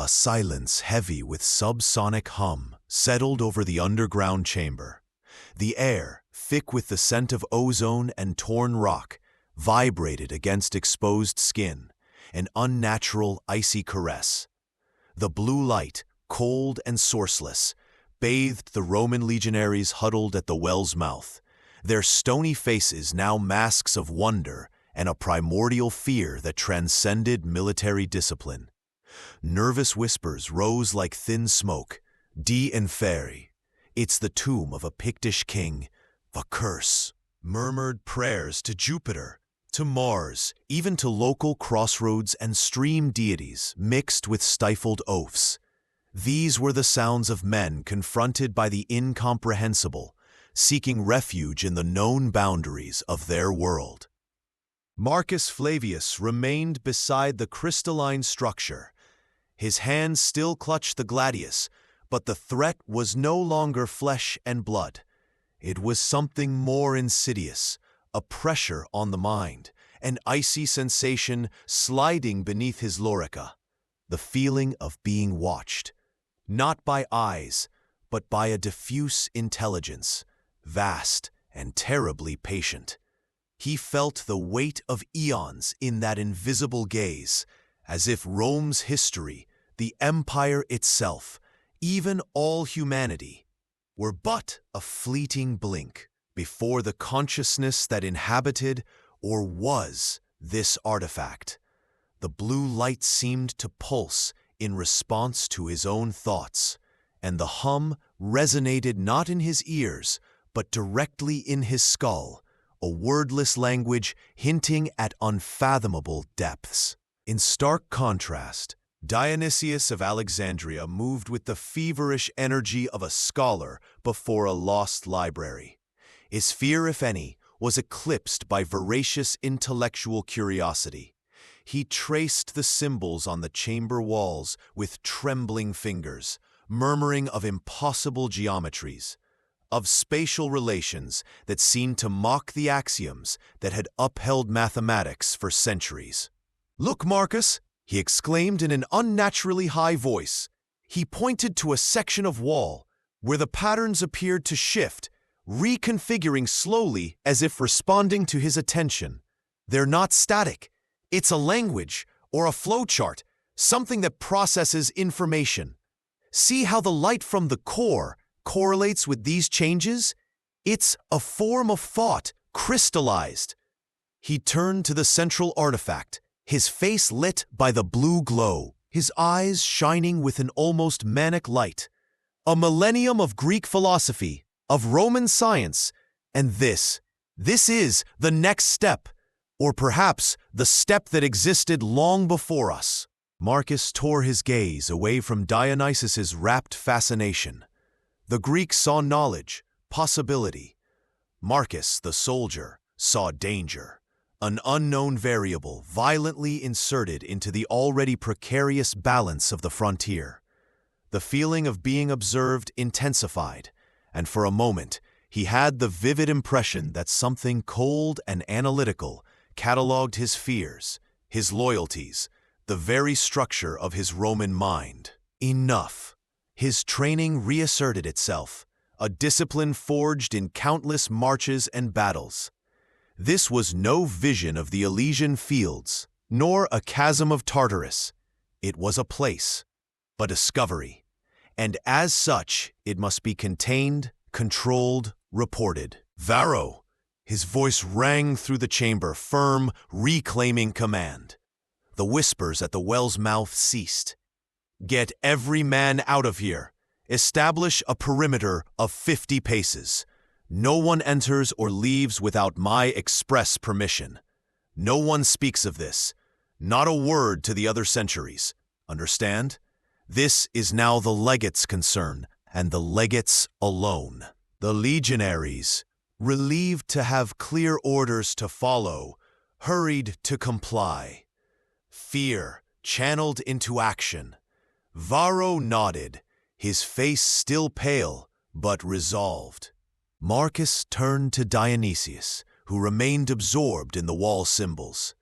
A silence heavy with subsonic hum settled over the underground chamber. The air, thick with the scent of ozone and torn rock, vibrated against exposed skin, an unnatural, icy caress. The blue light, cold and sourceless, bathed the Roman legionaries huddled at the well's mouth, their stony faces now masks of wonder and a primordial fear that transcended military discipline. Nervous whispers rose like thin smoke. Die Inferi. It's the tomb of a Pictish king. A curse. Murmured prayers to Jupiter, to Mars, even to local crossroads and stream deities mixed with stifled oaths. These were the sounds of men confronted by the incomprehensible, seeking refuge in the known boundaries of their world. Marcus Flavius remained beside the crystalline structure. His hands still clutched the gladius, but the threat was no longer flesh and blood. It was something more insidious, a pressure on the mind, an icy sensation sliding beneath his lorica, the feeling of being watched, not by eyes, but by a diffuse intelligence, vast and terribly patient. He felt the weight of eons in that invisible gaze, as if Rome's history, the empire itself, even all humanity, were but a fleeting blink before the consciousness that inhabited or was this artifact. The blue light seemed to pulse in response to his own thoughts, and the hum resonated not in his ears, but directly in his skull, a wordless language hinting at unfathomable depths. In stark contrast, Dionysius of Alexandria moved with the feverish energy of a scholar before a lost library. His fear, if any, was eclipsed by voracious intellectual curiosity. He traced the symbols on the chamber walls with trembling fingers, murmuring of impossible geometries, of spatial relations that seemed to mock the axioms that had upheld mathematics for centuries. "Look, Marcus!" he exclaimed in an unnaturally high voice. He pointed to a section of wall where the patterns appeared to shift, reconfiguring slowly as if responding to his attention. They're not static. It's a language or a flowchart, something that processes information. See how the light from the core correlates with these changes? It's a form of thought, crystallized. He turned to the central artifact, his face lit by the blue glow, his eyes shining with an almost manic light. A millennium of Greek philosophy, of Roman science, and this is the next step, or perhaps the step that existed long before us. Marcus tore his gaze away from Dionysius's rapt fascination. The Greek saw knowledge, possibility. Marcus, the soldier, saw danger, an unknown variable violently inserted into the already precarious balance of the frontier. The feeling of being observed intensified, and for a moment he had the vivid impression that something cold and analytical catalogued his fears, his loyalties, the very structure of his Roman mind. Enough. His training reasserted itself, a discipline forged in countless marches and battles. This was no vision of the Elysian fields, nor a chasm of Tartarus. It was a place, a discovery, and as such it must be contained, controlled, reported. "Varro!" His voice rang through the chamber, firm, reclaiming command. The whispers at the well's mouth ceased. "Get every man out of here. Establish a perimeter of 50 paces. No one enters or leaves without my express permission. No one speaks of this. Not a word to the other centuries. Understand? This is now the legate's concern, and the legate's alone." The legionaries, relieved to have clear orders to follow, hurried to comply. Fear channeled into action. Varro nodded, his face still pale, but resolved. Marcus turned to Dionysius, who remained absorbed in the wall symbols.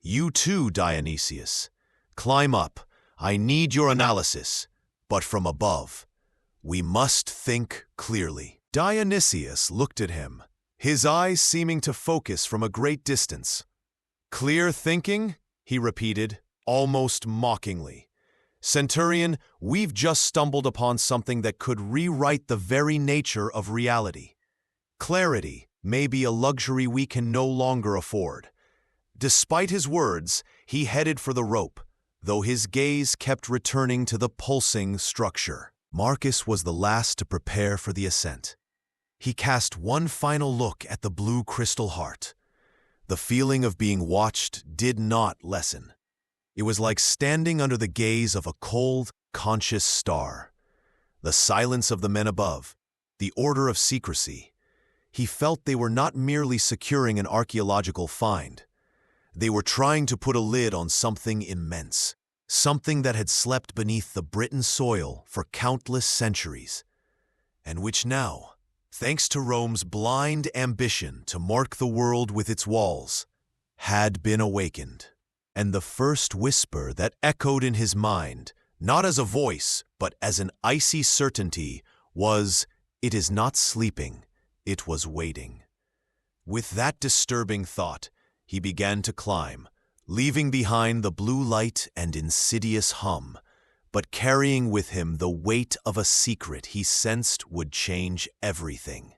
"You too, Dionysius. Climb up. I need your analysis, but from above. We must think clearly." Dionysius looked at him, his eyes seeming to focus from a great distance. "Clear thinking?" he repeated, almost mockingly. "Centurion, we've just stumbled upon something that could rewrite the very nature of reality. Clarity may be a luxury we can no longer afford." Despite his words, he headed for the rope, though his gaze kept returning to the pulsing structure. Marcus was the last to prepare for the ascent. He cast one final look at the blue crystal heart. The feeling of being watched did not lessen. It was like standing under the gaze of a cold, conscious star. The silence of the men above, the order of secrecy. He felt they were not merely securing an archaeological find. They were trying to put a lid on something immense, something that had slept beneath the Britain soil for countless centuries, and which now, thanks to Rome's blind ambition to mark the world with its walls, had been awakened. And the first whisper that echoed in his mind, not as a voice, but as an icy certainty, was, "It is not sleeping, it was waiting." With that disturbing thought, he began to climb, leaving behind the blue light and insidious hum, but carrying with him the weight of a secret he sensed would change everything.